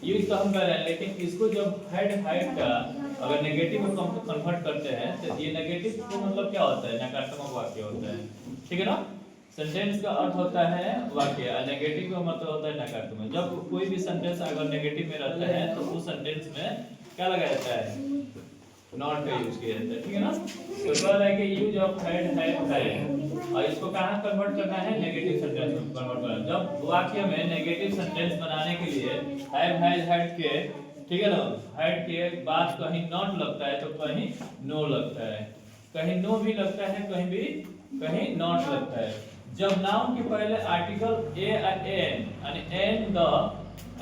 Use तो हम कर रहे हैं, लेकिन इसको जब हाइट का अगर नेगेटिव में कन्वर्ट करते हैं तो ये नेगेटिव तो मतलब क्या होता है, नकारात्मक वाक्य होता है, ठीक है ना। सेंटेंस का अर्थ होता है वाक्य, और नेगेटिव का मतलब होता है नकारात्मक। जब कोई भी सेंटेंस अगर नेगेटिव में रहता है तो उस सेंटेंस में क्या लगाया जाता है, नॉट का यूज किया जाता है, ठीक है ना। तो कह रहा है कि यूज ऑफ हैड, और इसको कहाँ कन्वर्ट करना है, नेगेटिव सेंटेंस में कन्वर्ट करना है। जब वाक्य में नेगेटिव सेंटेंस बनाने के लिए हैड के, ठीक है ना, हैड के बाद कहीं नॉट लगता है तो कहीं नो लगता है, कहीं नो भी लगता है, कहीं नॉट लगता है। जब नाउन के पहले आर्टिकल ए एन यानी एन द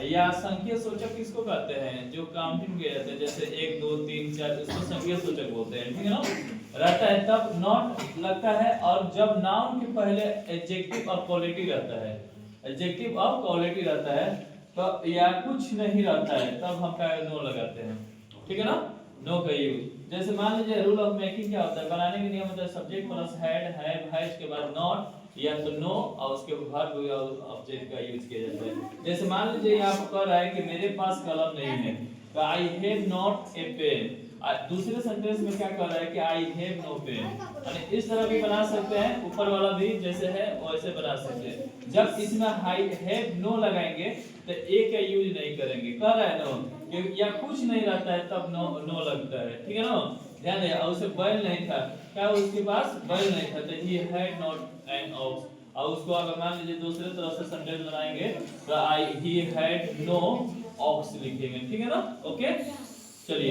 या संख्या सूचक किसको कहते हैं, जो काउंटिंग किया जाता है, जैसे 1 2 3 4, इसको संख्या सूचक बोलते हैं, ठीक है ना, रहता है तब नॉट लगता है। और जब नाउन के पहले एडजेक्टिव ऑफ क्वालिटी रहता है, एडजेक्टिव ऑफ क्वालिटी रहता है तो या कुछ नहीं रहता है तब हम क्या नो लगाते हैं, ठीक है ना, नो का यूज। जैसे मान लीजिए रूल ऑफ मेकिंग क्या होता है, बनाने के नियम होता है सब्जेक्ट प्लस हैड हैज के बाद नॉट या तो नो और उसके वर्ब या ऑब्जेक्ट का यूज किया जाता है। जैसे मान लीजिए यहाँ पर कह रहा है कि मेरे पास कलम नहीं है, तो I have not a pen. दूसरे सेंटेंस में क्या कह रहा है कि आई हैव नो पेन। यानी इस तरह भी बना सकते हैं, ऊपर वाला भी जैसे है वैसे बना सकते हैं। जब इसमें आई हैव नो लगाएंगे तो ए का यूज नहीं करेंगे, कह रहा है नो या कुछ नहीं रहता है तब नो लगता है, ठीक है ना। ध्यान दें, और उसे बैल नहीं था, क्या उसके पास बैल नहीं था, तो he had not an ox. और उसको अगर मान लीजिए दूसरे तरह से सेंटेंस बनाएंगे तो आई ही हैड नो ऑक्स लिखेंगे, ठीक है ना। ओके, चलिए।